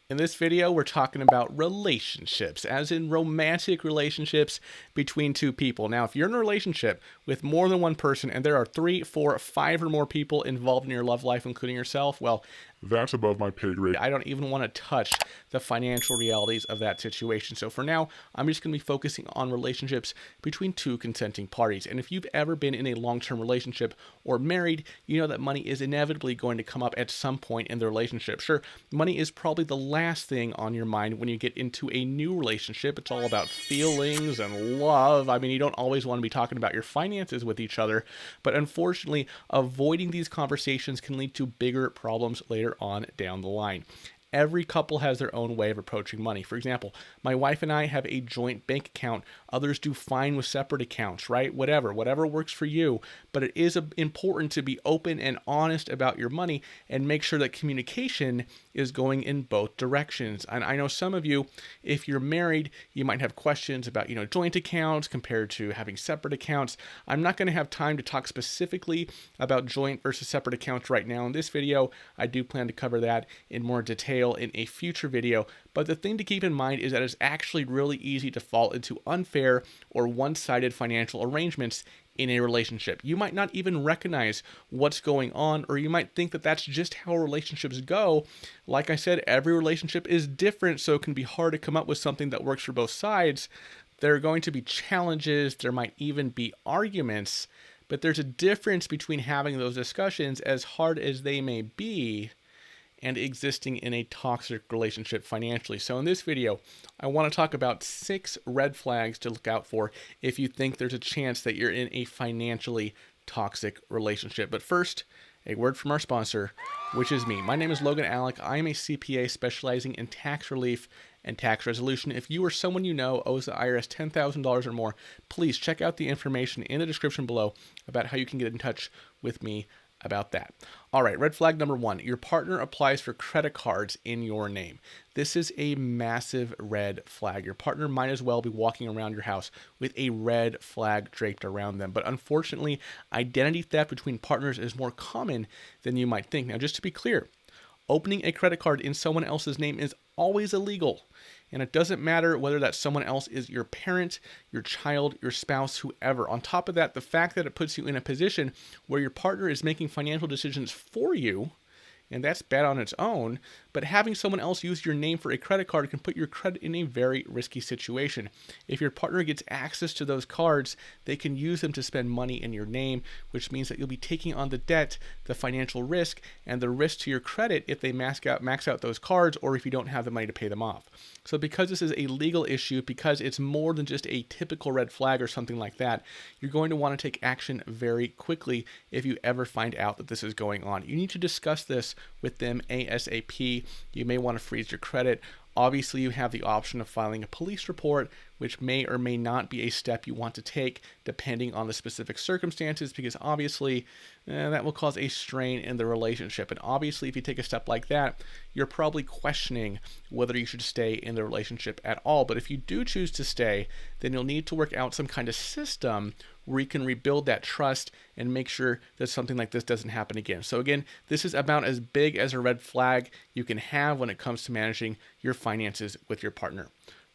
In this video, we're talking about relationships, as in romantic relationships between two people. Now, if you're in a relationship with more than one person and there are 3, 4, 5 or more people involved in your love life, including yourself, well, that's above my pay grade. I don't even want to touch the financial realities of that situation. So for now, I'm just going to be focusing on relationships between two consenting parties. And if you've ever been in a long-term relationship or married, you know that money is inevitably going to come up at some point in the relationship. Sure, money is probably the last thing on your mind when you get into a new relationship. It's all about feelings and love. I mean, you don't always want to be talking about your finances with each other, but unfortunately, avoiding these conversations can lead to bigger problems later on down the line. Every couple has their own way of approaching money. For example, my wife and I have a joint bank account. Others do fine with separate accounts, right? Whatever works for you. But it is important to be open and honest about your money and make sure that communication is going in both directions. And I know some of you, if you're married, you might have questions about, joint accounts compared to having separate accounts. I'm not going to have time to talk specifically about joint versus separate accounts right now in this video. I do plan to cover that in more detail in a future video, but the thing to keep in mind is that it's actually really easy to fall into unfair or one-sided financial arrangements in a relationship. You might not even recognize what's going on, or you might think that that's just how relationships go. Like I said, every relationship is different, so it can be hard to come up with something that works for both sides. There are going to be challenges, there might even be arguments, but there's a difference between having those discussions, as hard as they may be, and existing in a toxic relationship financially. So in this video, I want to talk about 6 red flags to look out for if you think there's a chance that you're in a financially toxic relationship. But first, a word from our sponsor, which is me. My name is Logan Alec. I am a CPA specializing in tax relief and tax resolution. If you or someone you know owes the IRS $10,000 or more, please check out the information in the description below about how you can get in touch with me about that. All right, red flag number 1, your partner applies for credit cards in your name. This is a massive red flag. Your partner might as well be walking around your house with a red flag draped around them. But unfortunately, identity theft between partners is more common than you might think. Now, just to be clear, opening a credit card in someone else's name is always illegal. And it doesn't matter whether that someone else is your parent, your child, your spouse, whoever. On top of that, the fact that it puts you in a position where your partner is making financial decisions for you, and that's bad on its own, but having someone else use your name for a credit card can put your credit in a very risky situation. If your partner gets access to those cards, they can use them to spend money in your name, which means that you'll be taking on the debt, the financial risk, and the risk to your credit if they max out those cards, or if you don't have the money to pay them off. So because this is a legal issue, because it's more than just a typical red flag or something like that, you're going to want to take action very quickly if you ever find out that this is going on. You need to discuss this with them ASAP. You may want to freeze your credit. Obviously, you have the option of filing a police report, which may or may not be a step you want to take depending on the specific circumstances, because obviously that will cause a strain in the relationship. And obviously, if you take a step like that, you're probably questioning whether you should stay in the relationship at all. But if you do choose to stay, then you'll need to work out some kind of system where you can rebuild that trust and make sure that something like this doesn't happen again. So again, this is about as big as a red flag you can have when it comes to managing your finances with your partner.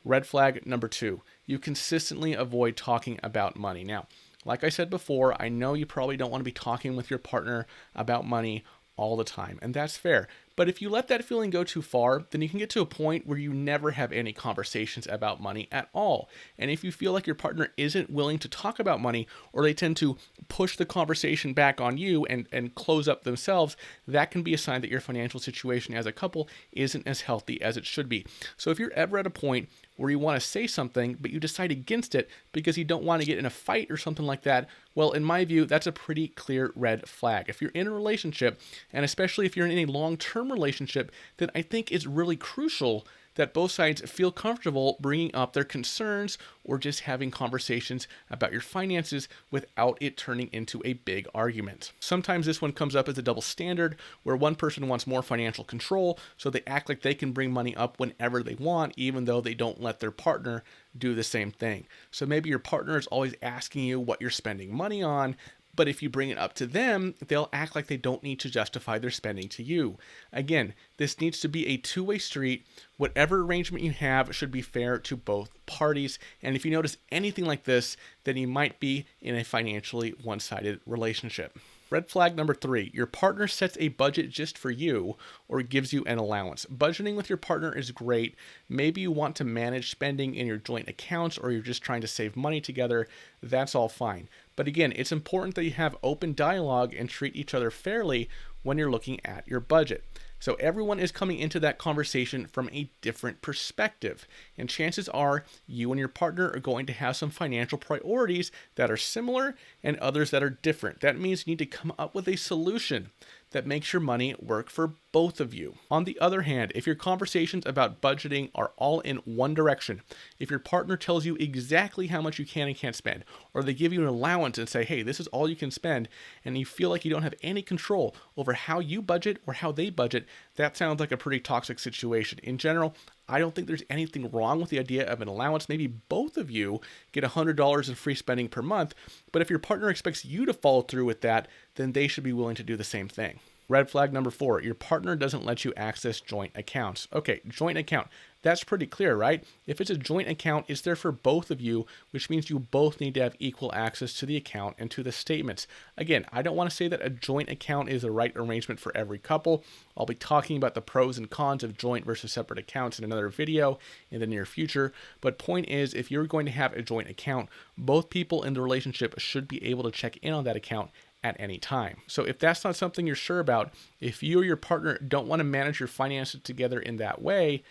Red flag number 2, you consistently avoid talking about money. Now, like I said before, I know you probably don't want to be talking with your partner about money all the time, and that's fair. But if you let that feeling go too far, then you can get to a point where you never have any conversations about money at all. And if you feel like your partner isn't willing to talk about money, or they tend to push the conversation back on you and close up themselves, that can be a sign that your financial situation as a couple isn't as healthy as it should be. So if you're ever at a point where you want to say something, but you decide against it because you don't want to get in a fight or something like that, well, in my view, that's a pretty clear red flag. If you're in a relationship, and especially if you're in a long-term relationship, then I think it's really crucial that both sides feel comfortable bringing up their concerns or just having conversations about your finances without it turning into a big argument. Sometimes this one comes up as a double standard where one person wants more financial control, so they act like they can bring money up whenever they want, even though they don't let their partner do the same thing. So maybe your partner is always asking you what you're spending money on, But if you bring it up to them, they'll act like they don't need to justify their spending to you. Again, this needs to be a two-way street. Whatever arrangement you have should be fair to both parties. And if you notice anything like this, then you might be in a financially one-sided relationship. Red flag number 3, your partner sets a budget just for you or gives you an allowance. Budgeting with your partner is great. Maybe you want to manage spending in your joint accounts or you're just trying to save money together. That's all fine. But again, it's important that you have open dialogue and treat each other fairly when you're looking at your budget. So everyone is coming into that conversation from a different perspective. And chances are you and your partner are going to have some financial priorities that are similar and others that are different. That means you need to come up with a solution that makes your money work for both of you. On the other hand, if your conversations about budgeting are all in one direction, if your partner tells you exactly how much you can and can't spend, or they give you an allowance and say, hey, this is all you can spend, and you feel like you don't have any control over how you budget or how they budget, that sounds like a pretty toxic situation. In general, I don't think there's anything wrong with the idea of an allowance. Maybe both of you get $100 in free spending per month, but if your partner expects you to follow through with that, then they should be willing to do the same thing. Red flag number 4, your partner doesn't let you access joint accounts. Okay, joint account. That's pretty clear, right? If it's a joint account, it's there for both of you, which means you both need to have equal access to the account and to the statements. Again, I don't want to say that a joint account is the right arrangement for every couple. I'll be talking about the pros and cons of joint versus separate accounts in another video in the near future. But point is, if you're going to have a joint account, both people in the relationship should be able to check in on that account at any time. So if that's not something you're sure about, if you or your partner don't want to manage your finances together in that way,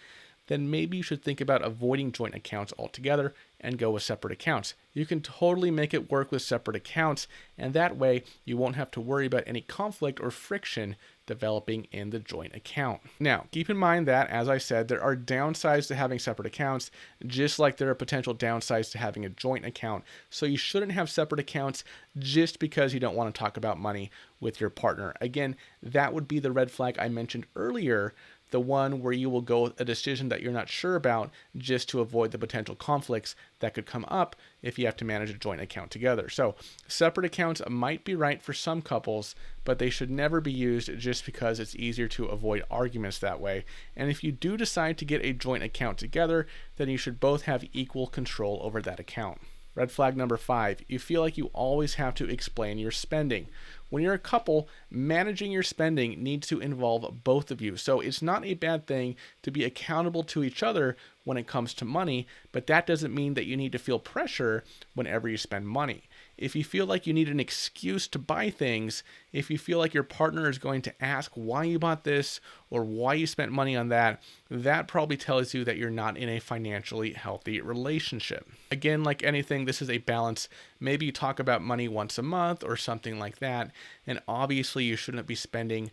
then maybe you should think about avoiding joint accounts altogether and go with separate accounts. You can totally make it work with separate accounts, and that way you won't have to worry about any conflict or friction developing in the joint account. Now, keep in mind that, as I said, there are downsides to having separate accounts, just like there are potential downsides to having a joint account. So you shouldn't have separate accounts just because you don't want to talk about money with your partner. Again, that would be the red flag I mentioned earlier, the one where you will go with a decision that you're not sure about just to avoid the potential conflicts that could come up if you have to manage a joint account together. So separate accounts might be right for some couples, but they should never be used just because it's easier to avoid arguments that way. And if you do decide to get a joint account together, then you should both have equal control over that account. Red flag number 5, you feel like you always have to explain your spending. When you're a couple, managing your spending needs to involve both of you. So it's not a bad thing to be accountable to each other when it comes to money, but that doesn't mean that you need to feel pressure whenever you spend money. If you feel like you need an excuse to buy things, if you feel like your partner is going to ask why you bought this or why you spent money on that, that probably tells you that you're not in a financially healthy relationship. Again, like anything, this is a balance. Maybe you talk about money once a month or something like that. And obviously you shouldn't be spending,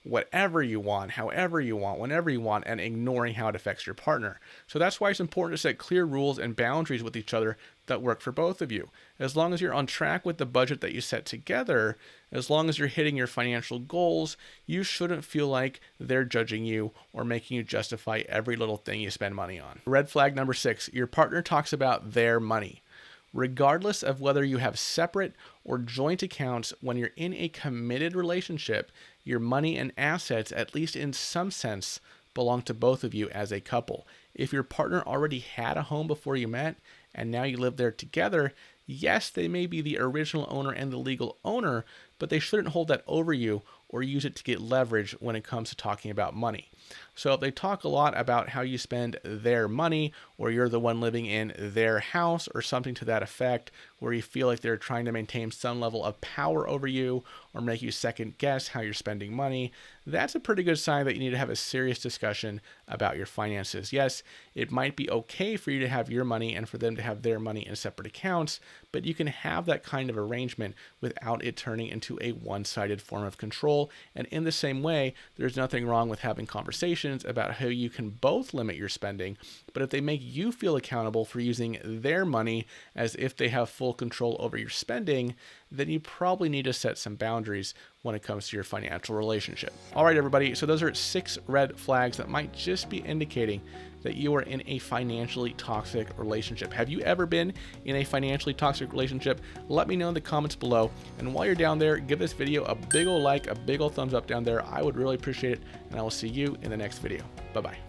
whatever you want, however you want, whenever you want, and ignoring how it affects your partner. So that's why it's important to set clear rules and boundaries with each other that work for both of you. As long as you're on track with the budget that you set together, as long as you're hitting your financial goals, you shouldn't feel like they're judging you or making you justify every little thing you spend money on. Red flag number 6, your partner talks about their money. Regardless of whether you have separate or joint accounts, when you're in a committed relationship, your money and assets, at least in some sense, belong to both of you as a couple. If your partner already had a home before you met and now you live there together, yes, they may be the original owner and the legal owner, but they shouldn't hold that over you or use it to get leverage when it comes to talking about money. So if they talk a lot about how you spend their money, or you're the one living in their house or something to that effect, where you feel like they're trying to maintain some level of power over you or make you second guess how you're spending money, that's a pretty good sign that you need to have a serious discussion about your finances. Yes, it might be okay for you to have your money and for them to have their money in separate accounts, but you can have that kind of arrangement without it turning into a one-sided form of control. And in the same way, there's nothing wrong with having conversations about how you can both limit your spending, but if they make you feel accountable for using their money as if they have full control over your spending, then you probably need to set some boundaries when it comes to your financial relationship. All right, everybody. So those are 6 red flags that might just be indicating that you are in a financially toxic relationship. Have you ever been in a financially toxic relationship? Let me know in the comments below. And while you're down there, give this video a big ol' like, a big ol' thumbs up down there. I would really appreciate it. And I will see you in the next video. Bye-bye.